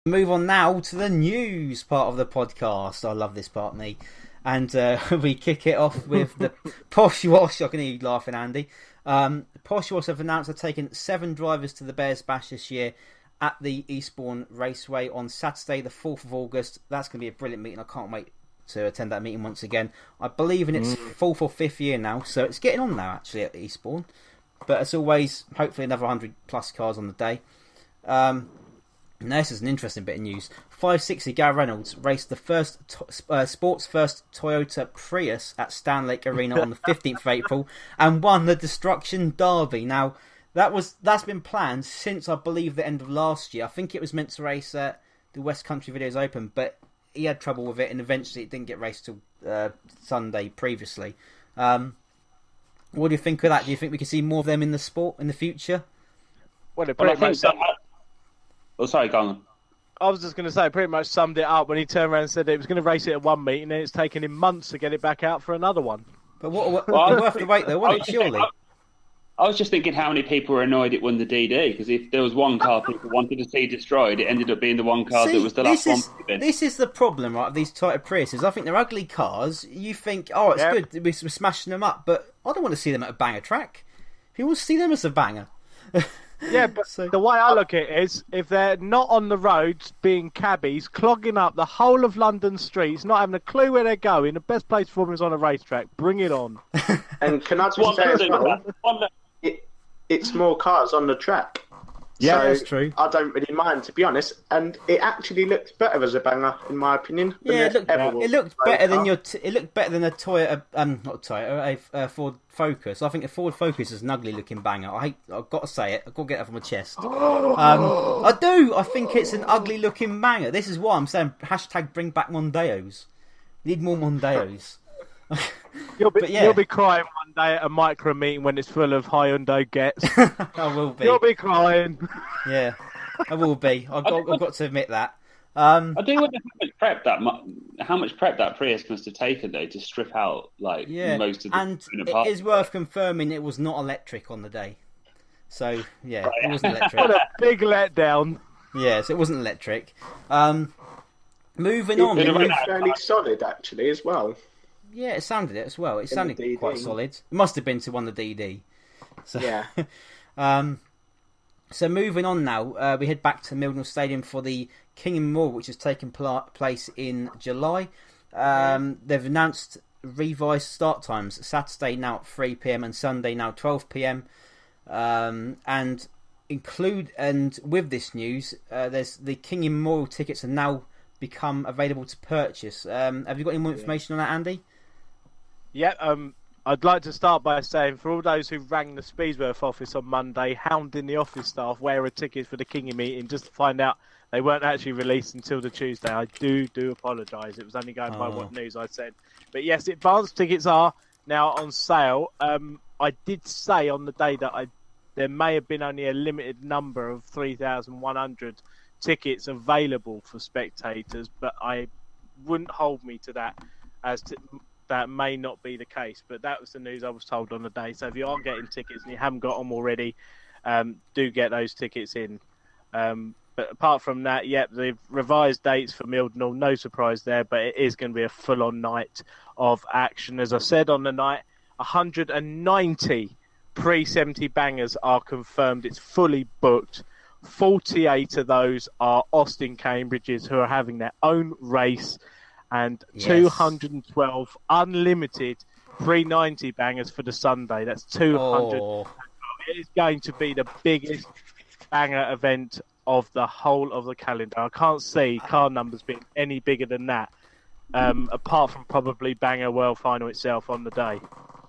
Move on now to the news part of the podcast. I love this part, me. And we kick it off with the Posh Wash. I can hear you laughing, Andy. Posh Wash have announced they're taking 7 drivers to the Bears Bash this year at the Eastbourne Raceway on Saturday, the 4th of August. That's going to be a brilliant meeting. I can't wait to attend that meeting once again. I believe in its 4th or 5th year now, so it's getting on now, actually, at Eastbourne. But as always, hopefully another 100 plus cars on the day. Now, this is an interesting bit of news. 560 Gary Reynolds raced the sports first Toyota Prius at Stan Lake Arena on the 15th of April and won the Destruction Derby. Now, that's been planned since, I believe, the end of last year. I think it was meant to race at the West Country Videos Open, but he had trouble with it, and eventually it didn't get raced till Sunday previously. What do you think of that? Do you think we can see more of them in the sport in the future? Well, I think so. Oh, sorry, go on. I was just going to say, pretty much summed it up when he turned around and said that he was going to race it at one meet, and then it's taken him months to get it back out for another one. But what worth the wait, though, wasn't it, surely? I was just thinking how many people were annoyed it won the DD, because if there was one car people wanted to see destroyed, it ended up being the one car that was the last one. This is the problem, right, of these Toyota Priuses. I think they're ugly cars. You think, oh, it's good, we're smashing them up, but I don't want to see them at a banger track. People see them as a banger. Yeah, but the way I look at it is, if they're not on the roads being cabbies, clogging up the whole of London streets, not having a clue where they're going, the best place for them is on a racetrack. Bring it on. And can I just say as well, it's more cars on the track. Yeah, so that's true. I don't really mind, to be honest. And it actually looked better as a banger, in my opinion. Yeah, it looked better than it looked better than a Toyota, not Toyota, a Ford Focus. I think a Ford Focus is an ugly looking banger. I've got to say it. I've got to get that from my chest. I do. I think it's an ugly looking banger. This is why I'm saying hashtag bring back Mondeos. We need more Mondeos. You'll be crying one day at a micro meeting when it's full of Hyundai Gets. I will be. You'll be crying. Yeah, I will be. I've got to admit that. I do wonder how much prep that Prius must have taken though to strip out most of the. And it is worth confirming it was not electric on the day. So yeah, it wasn't electric. What a big letdown. Yes, it wasn't electric. Moving on. It was fairly solid actually as well. Yeah, it sounded it as well. It sounded quite solid. It must have been to won the DD. So, yeah. So moving on now, we head back to Mildenhall Stadium for the King Memorial, which has taken place in July. They've announced revised start times: Saturday now at 3 p.m. and Sunday now 12 p.m. And with this news, there's the King Memorial tickets have now become available to purchase. Have you got any more information on that, Andy? Yeah, I'd like to start by saying, for all those who rang the Speedsworth office on Monday, hounding the office staff where are tickets for the Kingy meeting, just to find out they weren't actually released until the Tuesday. I do apologise. It was only going by what news I said. But yes, advance tickets are now on sale. I did say on the day that there may have been only a limited number of 3,100 tickets available for spectators, but I wouldn't hold me to that that may not be the case, but that was the news I was told on the day. So if you are getting tickets and you haven't got them already, do get those tickets in. But apart from that, the revised dates for Mildenhall, no surprise there, but it is going to be a full-on night of action. As I said on the night, 190 pre-70 bangers are confirmed. It's fully booked. 48 of those are Austin Cambridges, who are having their own race, and 212 unlimited pre-90 bangers for the Sunday. That's 200. It is going to be the biggest banger event of the whole of the calendar. I can't see car numbers being any bigger than that, apart from probably Banger World Final itself on the day.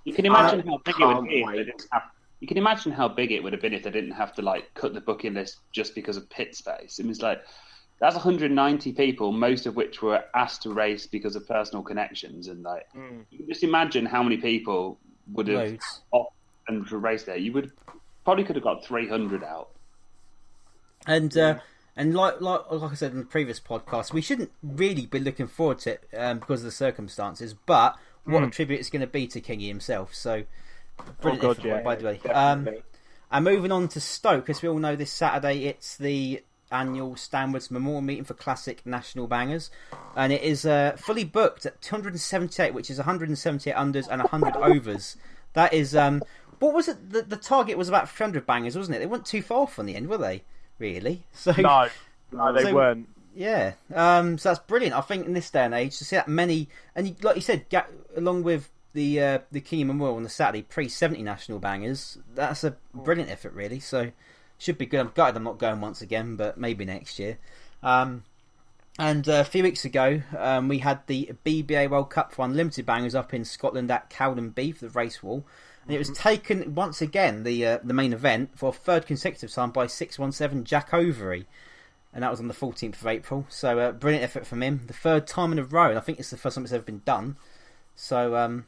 You can imagine how big it would be if they didn't have. You can imagine how big it would have been if they didn't have to cut the booking list just because of pit space. It was that's 190 people, most of which were asked to race because of personal connections, and you can just imagine how many people would have opted and to race there. You could have got 300 out. And like I said in the previous podcast, we shouldn't really be looking forward to it because of the circumstances. But what a tribute it's going to be to Kingy himself. So. Brilliant by the way. And moving on to Stoke, as we all know, this Saturday it's the annual Stanward's Memorial Meeting for Classic National Bangers, and it is fully booked at 278, which is 178 unders and 100 overs. That is, what was it? The target was about 300 bangers, wasn't it? They weren't too far off on the end, were they? Really? So No, they weren't. Yeah, so that's brilliant. I think in this day and age to see that many, and like you said, along with the King Memorial on the Saturday pre-70 national bangers, that's a brilliant effort, really. So should be good. I'm gutted I'm not going once again, but maybe next year. And a few weeks ago, we had the BBA World Cup for Unlimited Bangers up in Scotland at Cowden for the race wall. And it was taken once again, the main event, for a third consecutive time by 617 Jack Overy. And that was on the 14th of April. So brilliant effort from him. The third time in a row. And I think it's the first time it's ever been done. So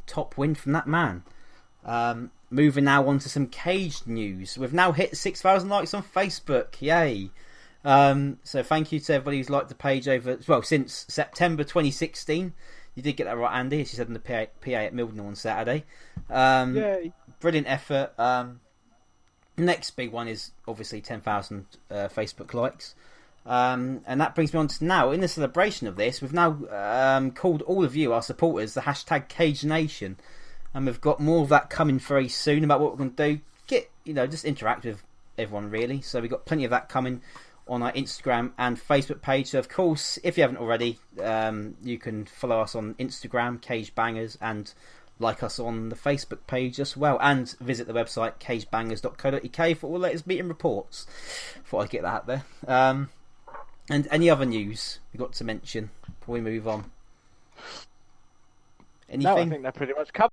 top win from that man. Moving now on to some caged news. We've now hit 6,000 likes on Facebook. Yay. So thank you to everybody who's liked the page since September 2016. You did get that right, Andy, as you said in the PA at Mildenhall on Saturday. Yay. Brilliant effort. Next big one is obviously 10,000 Facebook likes. And that brings me on to now, in the celebration of this, we've now called all of you, our supporters, the hashtag Cage Nation. And we've got more of that coming very soon about what we're going to do. Just interact with everyone, really. So we've got plenty of that coming on our Instagram and Facebook page. So, of course, if you haven't already, you can follow us on Instagram, Cage Bangers, and like us on the Facebook page as well. And visit the website, cagebangers.co.uk, for all the latest meeting reports. Thought I'd get that out there. And any other news we've got to mention before we move on? Anything? No, I think that pretty much covers